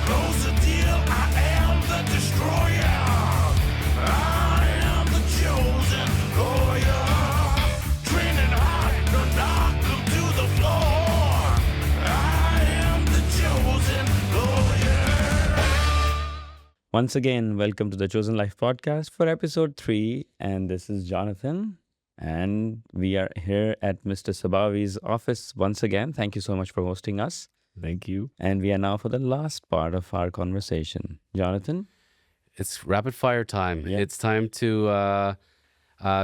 Close the deal, I am the destroyer. I am the chosen lawyer. Training hard to knock them to the floor. I am the chosen lawyer. Once again, welcome to the Chosen Life podcast for episode 3. And this is Jonathan. And we are here at Mr. Sabawy's office once again. Thank you so much for hosting us. Thank you. And we are now for the last part of our conversation. Jonathan? It's rapid fire time. Yeah. It's time to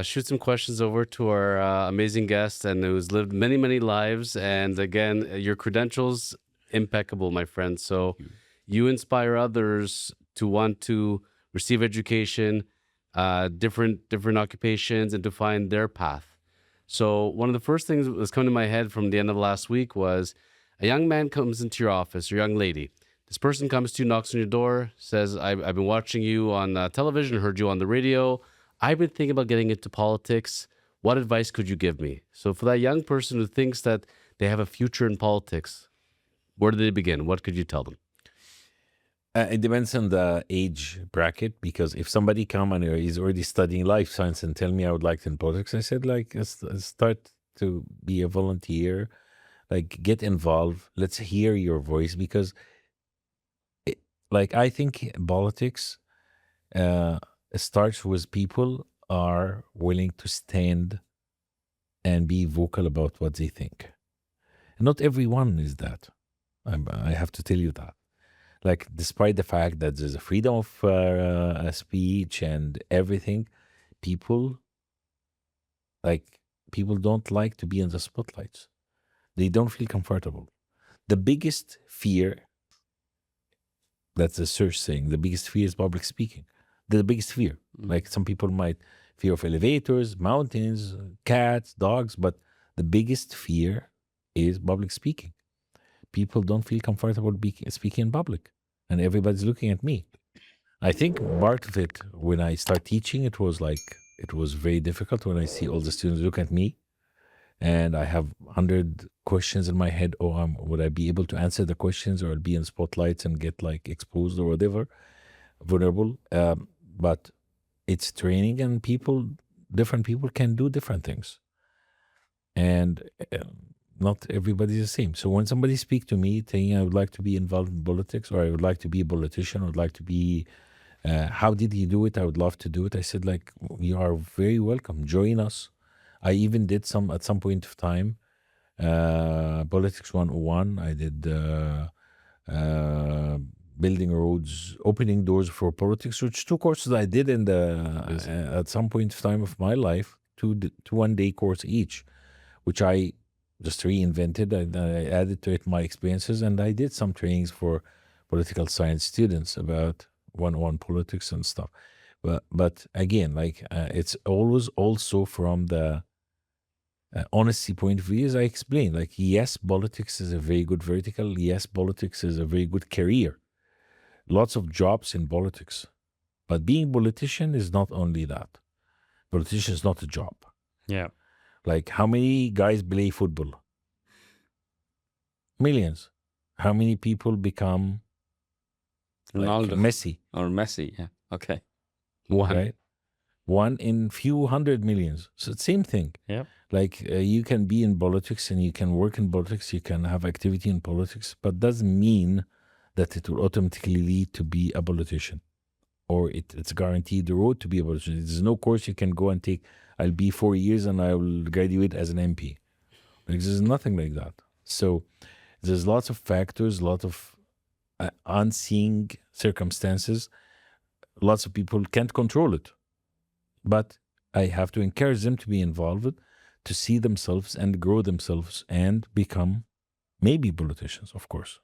shoot some questions over to our amazing guest and who's lived many, many lives. And again, your credentials, impeccable, my friend. So you inspire others to want to receive education, different occupations, and to find their path. So one of the first things that was coming to my head from the end of last week was a young man comes into your office, or young lady. This person comes to you, knocks on your door, says, I've been watching you on television, heard you on the radio. I've been thinking about getting into politics. What advice could you give me? So for that young person who thinks that they have a future in politics, where do they begin? What could you tell them? It depends on the age bracket, because if somebody come and is already studying life science and tell me I would like to in politics, I said let's start to be a volunteer, get involved. Let's hear your voice, because I think politics starts with people are willing to stand and be vocal about what they think. And not everyone is that. I have to tell you that. Despite the fact that there's a freedom of speech and everything, people don't like to be in the spotlights. They don't feel comfortable. The biggest fear, that's a search saying, the biggest fear is public speaking. The biggest fear. Some people might fear of elevators, mountains, cats, dogs, but the biggest fear is public speaking. People don't feel comfortable speaking in public, and everybody's looking at me. I think part of it, when I start teaching, it was very difficult when I see all the students look at me, and I have 100 questions in my head. Would I be able to answer the questions, or I'll be in spotlights and get exposed or whatever, vulnerable? But it's training, and different people can do different things, and not everybody is the same. So when somebody speaks to me saying I would like to be involved in politics, or I would like to be a politician, I would like to be, how did you do it? I would love to do it. I said, you are very welcome. Join us. I even did at some point of time, Politics 101. I did building roads, opening doors for politics, which 2 courses I did at some point of time of my life, two 1-day course each, which I just reinvented, and I added to it my experiences, and I did some trainings for political science students about 101 politics and stuff. But again, it's always also from the honesty point of view, as I explained. Yes, politics is a very good vertical. Yes, politics is a very good career. Lots of jobs in politics. But being a politician is not only that. Politician is not a job. Yeah. How many guys play football? Millions. How many people become Ronaldo. Messi? Or Messi, yeah. Okay. One. Right? One in few hundred millions. So same thing. Yeah. You can be in politics and you can work in politics, you can have activity in politics, but doesn't mean that it will automatically lead to be a politician, or it's guaranteed the road to be a politician. There's no course you can go and take. I'll be 4 years and I will graduate as an MP. There's nothing like that. So there's lots of factors, lots of unseen circumstances. Lots of people can't control it. But I have to encourage them to be involved, to see themselves and grow themselves and become maybe politicians, of course.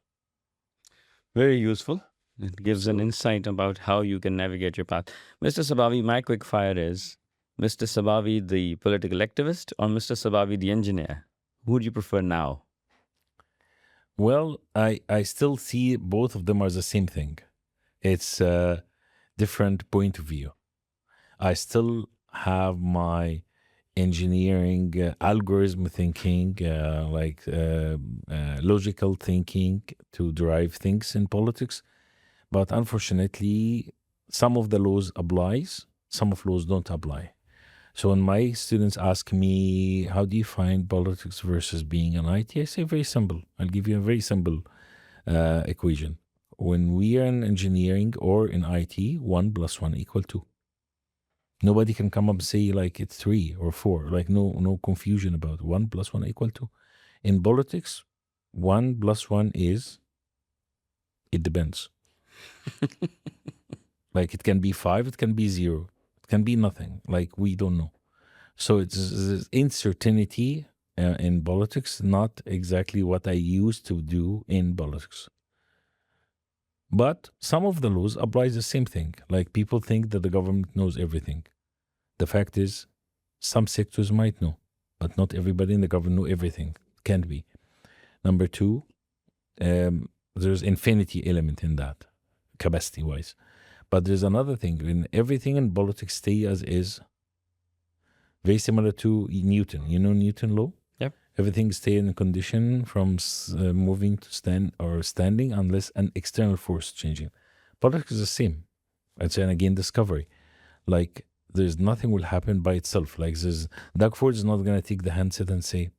Very useful. It gives an insight about how you can navigate your path. Mr. Sabawy, my quick fire is Mr. Sabawy, the political activist, or Mr. Sabawy, the engineer? Who would you prefer now? Well, I still see both of them as the same thing. It's a different point of view. I still have my engineering, algorithm thinking, logical thinking to drive things in politics. But unfortunately, some of the laws applies, some of laws don't apply. So when my students ask me, how do you find politics versus being an IT? I say very simple. I'll give you a very simple equation. When we are in engineering or in IT, 1 + 1 = 2. Nobody can come up and say like it's 3 or 4. Like no confusion about 1 + 1 = 2. In politics, 1 + 1 is, it depends. Like it can be 5, it can be 0, it can be nothing. Like we don't know. So it's uncertainty in politics, not exactly what I used to do in politics. But some of the laws applies the same thing. Like people think that the government knows everything. The fact is, some sectors might know, but not everybody in the government know everything. Can't be. Number 2, there's infinity element in that, capacity-wise. But there's another thing. When everything in politics stay as is, very similar to Newton. You know Newton law? Yep. Everything stay in condition from moving to stand or standing unless an external force changing. Politics is the same. It's an again discovery. Like there's nothing will happen by itself. Like Doug Ford is not gonna take the handset and say,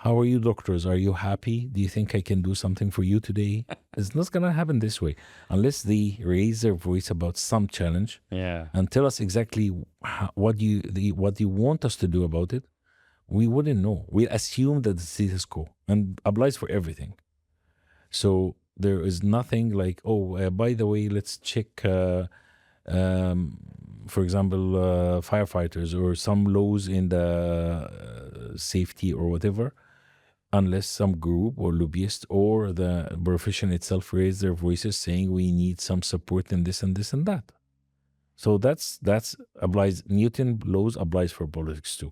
"How are you, doctors? Are you happy? Do you think I can do something for you today?" It's not gonna happen this way unless they raise their voice about some challenge and tell us exactly what you want us to do about it. We wouldn't know. We assume that the status quo and applies for everything. So there is nothing like, by the way, let's check, for example, firefighters or some laws in the safety or whatever, unless some group or lobbyist or the profession itself raise their voices saying we need some support in this and this and that. So that's applies. Newton laws applies for politics too.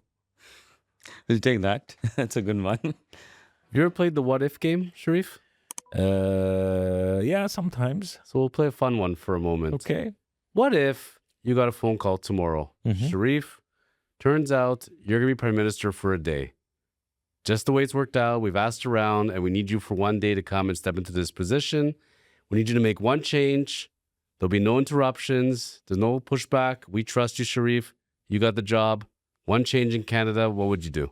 We'll take that. That's a good one. You ever played the what if game, Sheref? Yeah, sometimes. So we'll play a fun one for a moment. Okay. What if you got a phone call tomorrow? Sheref, turns out you're going to be prime minister for a day. Just the way it's worked out, we've asked around and we need you for one day to come and step into this position. We need you to make one change. There'll be no interruptions. There's no pushback. We trust you, Sheref. You got the job. One change in Canada. What would you do?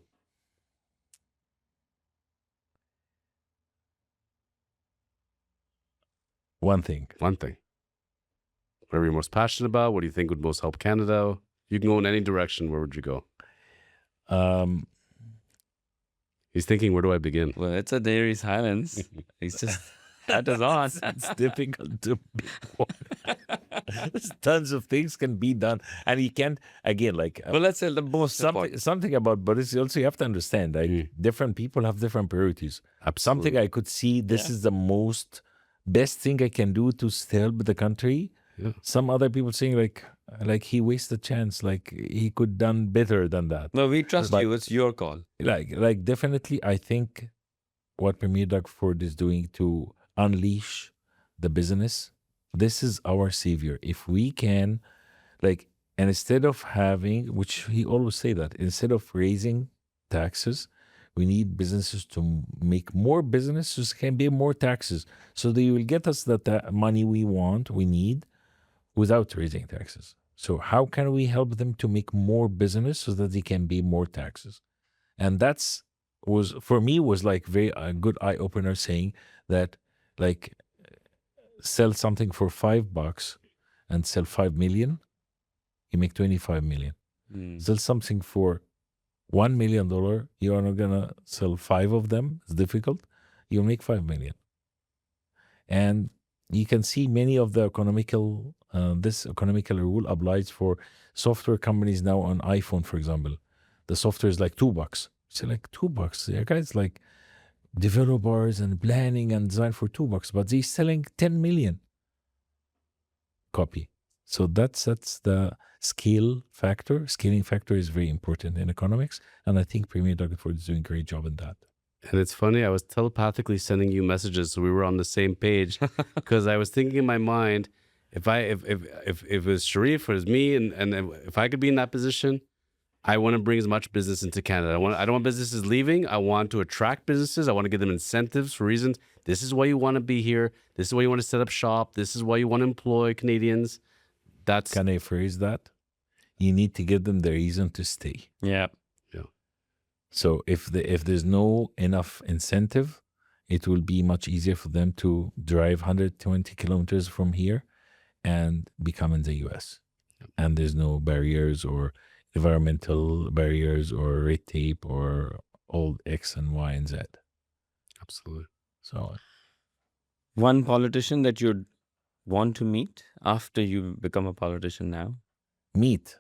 One thing. Whatever you're most passionate about. What do you think would most help Canada? You can go in any direction. Where would you go? He's thinking, where do I begin? Well, it's a dairy silence. He's just, that is on. It's difficult to be There's tons of things can be done. And you can't, again, like... Well, let's say the most something about, but it's also you have to understand, like, different people have different priorities. Absolutely. Something I could see, this is the best thing I can do to help the country. Yeah. Some other people saying like he wasted a chance, like he could done better than that. No, we trust you. It's your call. Like definitely, I think what Premier Doug Ford is doing to unleash the business, this is our savior. If we can, like, and instead of having, which he always say that, instead of raising taxes, we need businesses to make more businesses can be more taxes. So they will get us that money we need without raising taxes. So how can we help them to make more business so that they can be more taxes? And was for me like very good eye opener, saying that like sell something for $5 and sell 5 million, you make 25 million. Sell something for $1 million, you are not gonna sell 5 of them. It's difficult. You make 5 million, and you can see many of the this economical rule applies for software companies now on iPhone, for example. The software is like $2. It's like $2. There are guys like developers and planning and design for $2, but they're selling 10 million copy. So that's the scaling factor is very important in economics, and I think Premier Doug Ford is doing a great job in that. And it's funny, I was telepathically sending you messages so we were on the same page, because I was thinking in my mind, if it was Sheref or it was me, and if I could be in that position, I want to bring as much business into Canada. I don't want businesses leaving. I want to attract businesses. I want to give them incentives for reasons. This is why you want to be here. This is why you want to set up shop. This is why you want to employ Canadians. That's Can I phrase that? You need to give them the reason to stay. Yeah. So if there's no enough incentive, it will be much easier for them to drive 120 kilometers from here and become in the US. And there's no barriers or environmental barriers or red tape or old X and Y and Z. absolutely. So One politician that you'd want to meet after you become a politician now? meet.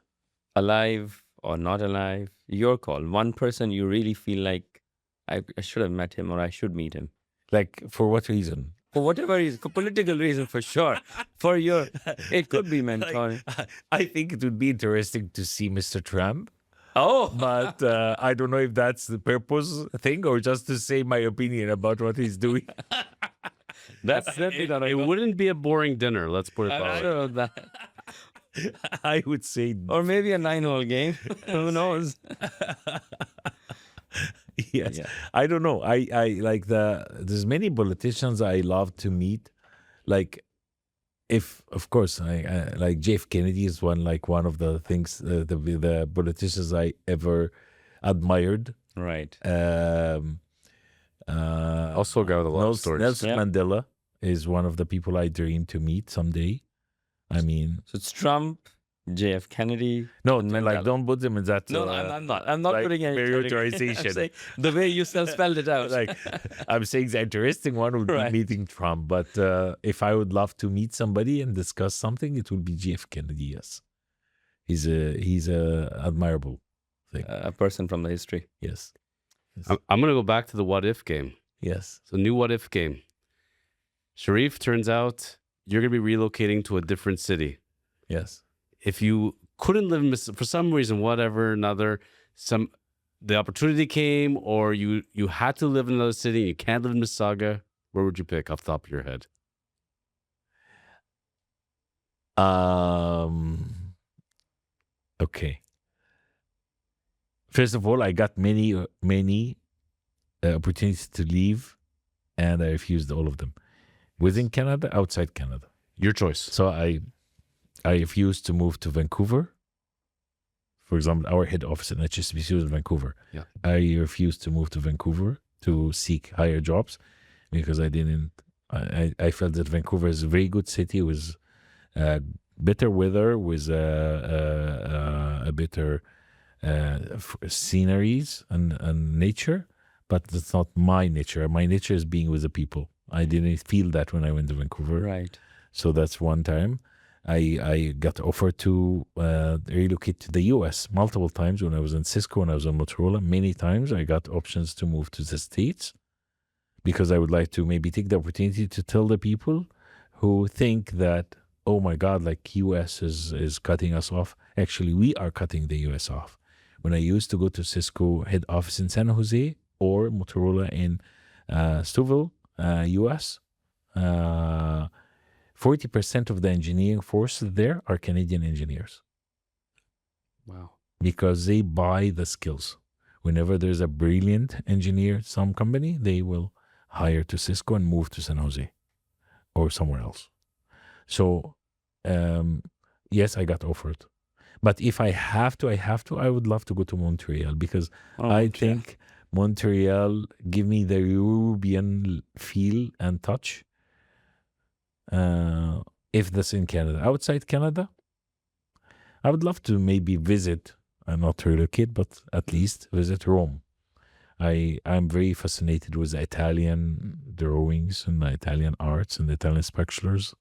Alive or not alive? Your call. One person you really feel like I should have met him or I should meet him. Like, for what reason? For whatever reason, for political reason, for sure. For your, it could be mentoring. I think it would be interesting to see Mr. Trump, Oh, but I don't know if that's the purpose thing or just to say my opinion about what he's doing. that's certainly not a It wouldn't be a boring dinner. Let's put it I'm that not way. sure of that. I would say Or maybe a 9-hole game. Who knows? yes. Yeah. I don't know. I like there's many politicians I love to meet. Like, if of course I like Jeff Kennedy is one of the things the politicians I ever admired. Right. Also a guy with a lot of stories. Nelson Yeah. Mandela is one of the people I dream to meet someday. I mean, So it's Trump, JF Kennedy. no, and like Mandela. don't put them in that. No, I'm not. I'm not like putting any prioritization. I'm saying the way you spelled it out. Like, I'm saying the interesting one would Right. be meeting Trump, but if I would love to meet somebody and discuss something, it would be JF Kennedy. Yes, he's a admirable thing. A person from the history. Yes, I'm going to go back to the what if game. yes. It's a new what if game. Sheref, turns out you're going to be relocating to a different city. Yes. If you couldn't live in for some reason, whatever, another, the opportunity came, or you had to live in another city and you can't live in Mississauga, where would you pick off the top of your head? Okay. First of all, I got many opportunities to leave, and I refused all of them. Within Canada, outside Canada. Your choice. So I refused to move to Vancouver. For example, our head office in HSBC was in Vancouver. Yeah. I refused to move to Vancouver to seek higher jobs because I felt that Vancouver is a very good city with better weather, with a better sceneries and nature, but that's not my nature. My nature is being with the people. I didn't feel that when I went to Vancouver. Right. So that's one time. I got offered to relocate to the US multiple times when I was in Cisco, when I was in Motorola. Many times I got options to move to the States because I would like to maybe take the opportunity to tell the people who think that, oh my God, like US is cutting us off. Actually, we are cutting the US off. When I used to go to Cisco head office in San Jose or Motorola in Stouffville, US, 40% of the engineering force there are Canadian engineers Wow. because they buy the skills. Whenever there's a brilliant engineer, some company, they will hire to Cisco and move to San Jose or somewhere else. So, yes, I got offered. But if I have to, I would love to go to Montreal because I think Montreal give me the European feel and touch. If that's in Canada. Outside Canada, I would love to maybe visit, not relocate, but at least visit Rome. I'm very fascinated with the Italian drawings and the Italian arts and the Italian sculptures,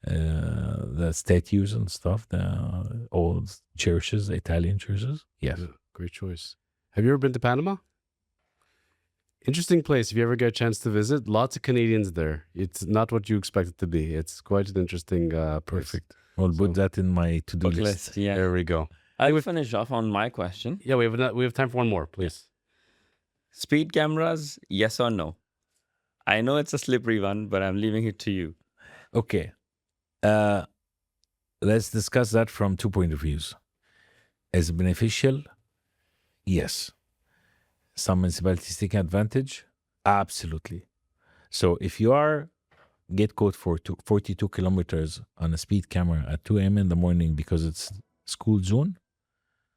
the statues and stuff, the old churches, Italian churches. Yes. Yeah, great choice. Have you ever been to Panama? Interesting place. If you ever get a chance to visit, lots of Canadians there. It's not what you expect it to be. It's quite an interesting place. Perfect. Well, put that in my to-do Bucket list. list. Yeah. There we go. I'll finish off on my question. Yeah, we have time for one more, please. Speed cameras, yes or no? I know it's a slippery one, but I'm leaving it to you. Okay. let's discuss that from 2 point of views. Is it beneficial? Yes. Some municipalities taking advantage? Absolutely. So if you get caught for 42 kilometers on a speed camera at 2 a.m. in the morning because it's school zone,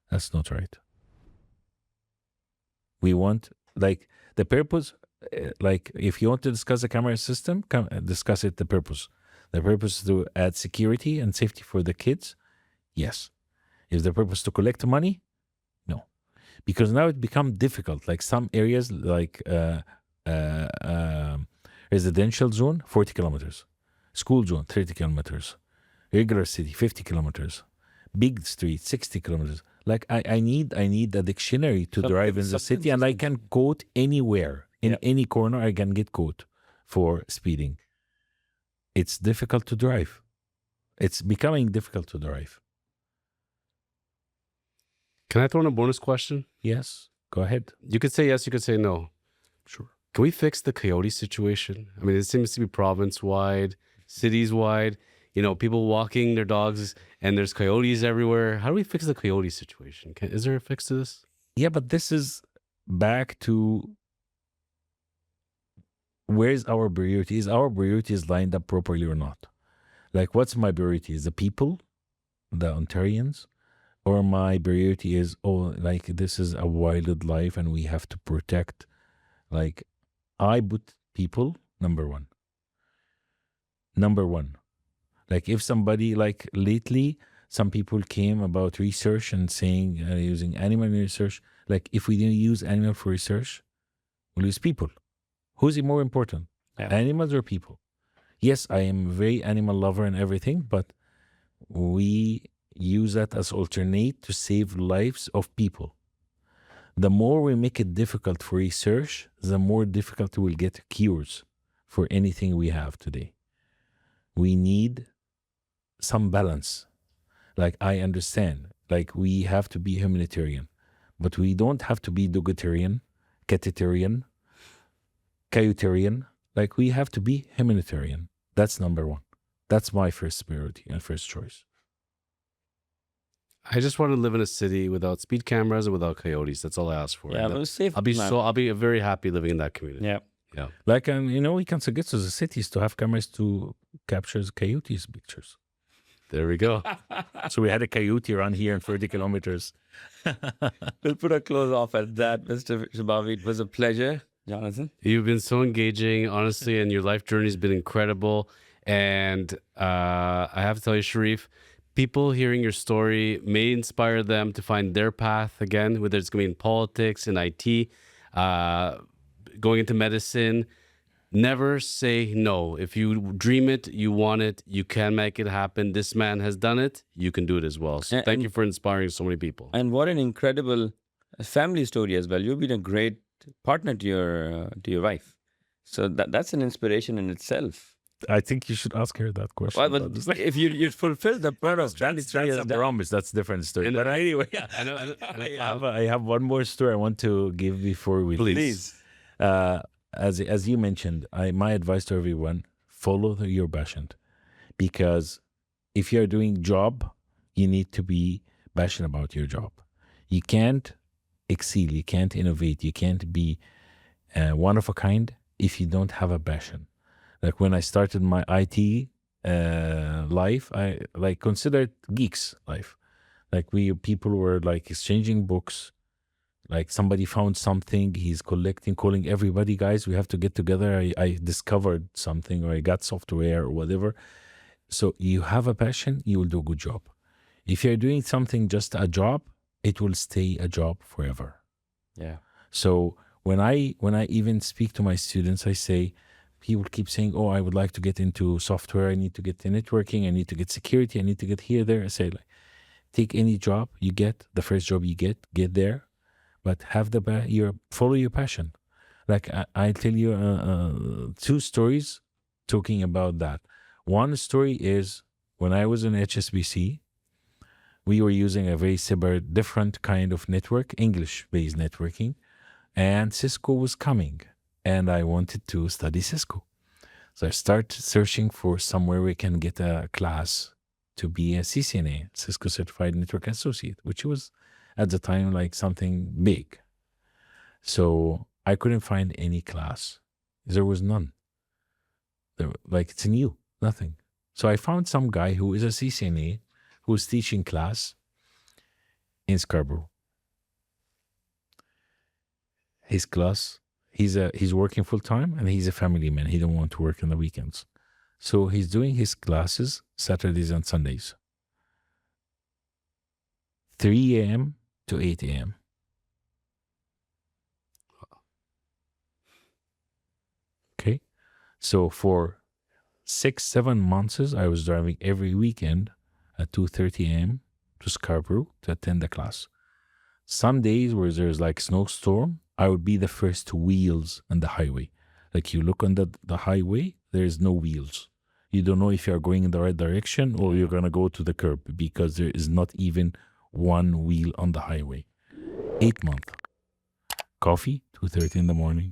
that's not right. We want, like, the purpose, like, if you want to discuss the camera system, discuss it, the purpose. The purpose is to add security and safety for the kids? Yes. Is the purpose to collect money? No. Because now it becomes difficult. Like some areas, like residential zone, 40 kilometers. School zone, 30 kilometers. Regular city, 50 kilometers. Big street, 60 kilometers. Like I need a dictionary to drive in the city, and I can quote anywhere. In any corner, I can get caught for speeding. It's difficult to drive. It's becoming difficult to drive. Can I throw in a bonus question? Yes, go ahead. You could say yes, you could say no. Sure. Can we fix the coyote situation? I mean, it seems to be province-wide, cities-wide. You know, people walking their dogs, and there's coyotes everywhere. How do we fix the coyote situation? Is there a fix to this? Yeah, but this is back to where's our priority? Is our priorities lined up properly or not? Like, what's my priority? Is the people, the Ontarians? Or my priority is, like, this is a wildlife and we have to protect. Like, I put people number one. Number one. Like, if somebody, like, lately, some people came about research and saying using animal research. Like, if we didn't use animal for research, we'll use people. Who's it more important? Yeah. Animals or people? Yes, I am a very animal lover and everything, but we use that as alternate to save lives of people. The more we make it difficult for research, the more difficult we'll get cures for anything we have today. We need some balance. Like, I understand, like, we have to be humanitarian, but we don't have to be dogitarian, catitarian, coyotarian. Like, we have to be humanitarian. That's number one. That's my first priority and first choice. I just want to live in a city without speed cameras and without coyotes. That's all I ask for. Yeah, And but safe. I'll be very happy living in that community. Yeah. Yeah. Like, we can suggest to the cities to have cameras to capture coyotes' pictures. There we go. So we had a coyote around here in 30 kilometers. We'll put a close off at that, Mr. Sabawy. It was a pleasure, Jonathan. You've been so engaging, honestly, and your life journey has been incredible. And I have to tell you, Sheref, people hearing your story may inspire them to find their path again, whether it's going in politics, in IT, going into medicine. Never say no. If you dream it, you want it, you can make it happen. This man has done it. You can do it as well. So thank you for inspiring so many people. And what an incredible family story as well. You've been a great partner to your wife. So that's an inspiration in itself. I think you should ask her that question. Well, but if you fulfill the purpose, that's a promise. That's a different story. But anyway, I have one more story I want to give before we leave. Please. As you mentioned, my advice to everyone: follow your passion, because if you're doing job, you need to be passionate about your job. You can't excel, you can't innovate, you can't be one of a kind if you don't have a passion. Like, when I started my IT life, I considered geeks life. Like, people were like exchanging books. Like, somebody found something, he's calling everybody, guys, we have to get together. I discovered something, or I got software or whatever. So you have a passion, you will do a good job. If you're doing something just a job, it will stay a job forever. Yeah. So when I even speak to my students, I say, people keep saying, I would like to get into software, I need to get to networking, I need to get security, I need to get here, there. I say, like, take any job you get, the first job you get there. But have follow your passion. Like, I'll tell you 2 stories talking about that. One story is when I was in HSBC, we were using a very different kind of network, English-based networking, and Cisco was coming, and I wanted to study Cisco. So I started searching for somewhere we can get a class to be a CCNA, Cisco Certified Network Associate, which was at the time like something big. So I couldn't find any class. There was none. Like it's new, nothing. So I found some guy who is a CCNA who's teaching class in Scarborough. His class, he's working full time and he's a family man. He don't want to work on the weekends. So he's doing his classes Saturdays and Sundays. 3 a.m. to 8 a.m. Okay. So for 6-7 months, I was driving every weekend at 2:30 a.m. to Scarborough to attend the class. Some days where there's like snowstorm, I would be the first wheels on the highway. Like you look on the highway, there's no wheels. You don't know if you're going in the right direction or you're going to go to the curb because there is not even one wheel on the highway. 8 months. Coffee, 2:30 in the morning,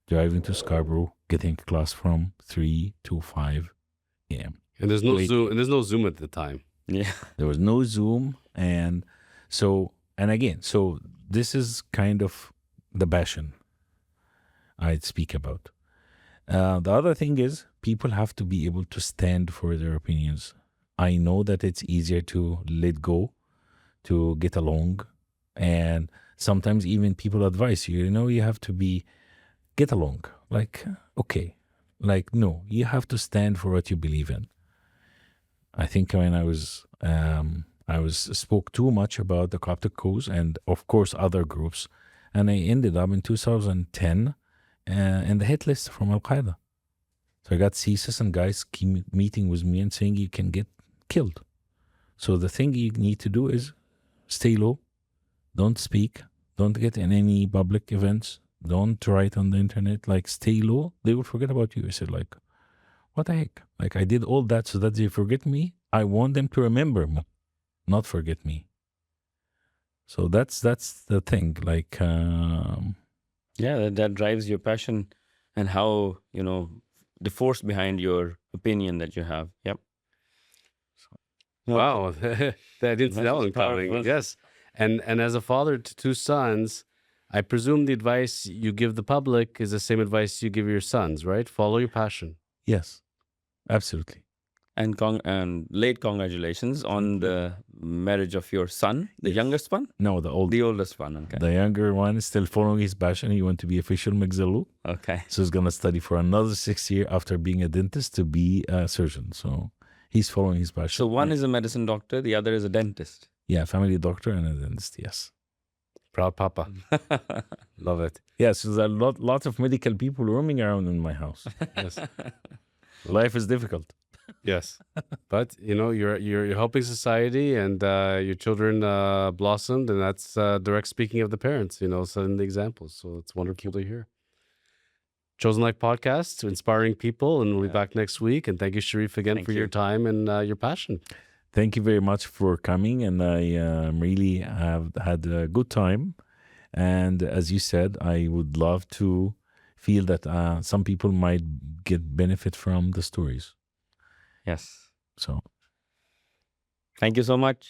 driving to Scarborough, getting class from 3 to 5 a.m. And there's no Wait. Zoom. And there's no Zoom at the time. Yeah. There was no Zoom. And so this is kind of the passion I'd speak about. The other thing is people have to be able to stand for their opinions. I know that it's easier to let go, to get along. And sometimes even people advise you, you have to get along. Like, okay. Like, no, you have to stand for what you believe in. I think when I spoke too much about the Coptic cause and of course other groups, and I ended up in 2010 in the hit list from Al Qaeda. So I got CSIS and guys keep meeting with me and saying you can get killed. So the thing you need to do is stay low, don't speak, don't get in any public events, don't write on the internet, like stay low. They will forget about you. I said like, what the heck? Like I did all that so that they forget me. I want them to remember me, not forget me. So that's the thing. Like, Yeah, that drives your passion and how, the force behind your opinion that you have. Yep. Wow, I didn't see that one coming. Powerful. Yes, and as a father to 2 sons, I presume the advice you give the public is the same advice you give your sons, right? Follow your passion. yes, absolutely. And late congratulations on the marriage of your son, the youngest one? No, the oldest one, okay. the younger one is still following his passion. He wants to be official Migzalu. Okay. So he's going to study for another 6 years after being a dentist to be a surgeon. So he's following his passion. So one is a medicine doctor, the other is a dentist. Yeah, family doctor and a dentist, yes. Proud papa. Love it. Yes, there's a lot of medical people roaming around in my house. Yes. Life is difficult. Yes, but you're helping society, and your children blossomed, and that's direct speaking of the parents. Setting the examples. So it's wonderful to hear. Chosen Life podcast, inspiring people, and we'll be back next week. And thank you, Sheref, again Thank for your you. time and your passion. Thank you very much for coming, and I really have had a good time. And as you said, I would love to feel that some people might get benefit from the stories. Yes. So Thank you so much.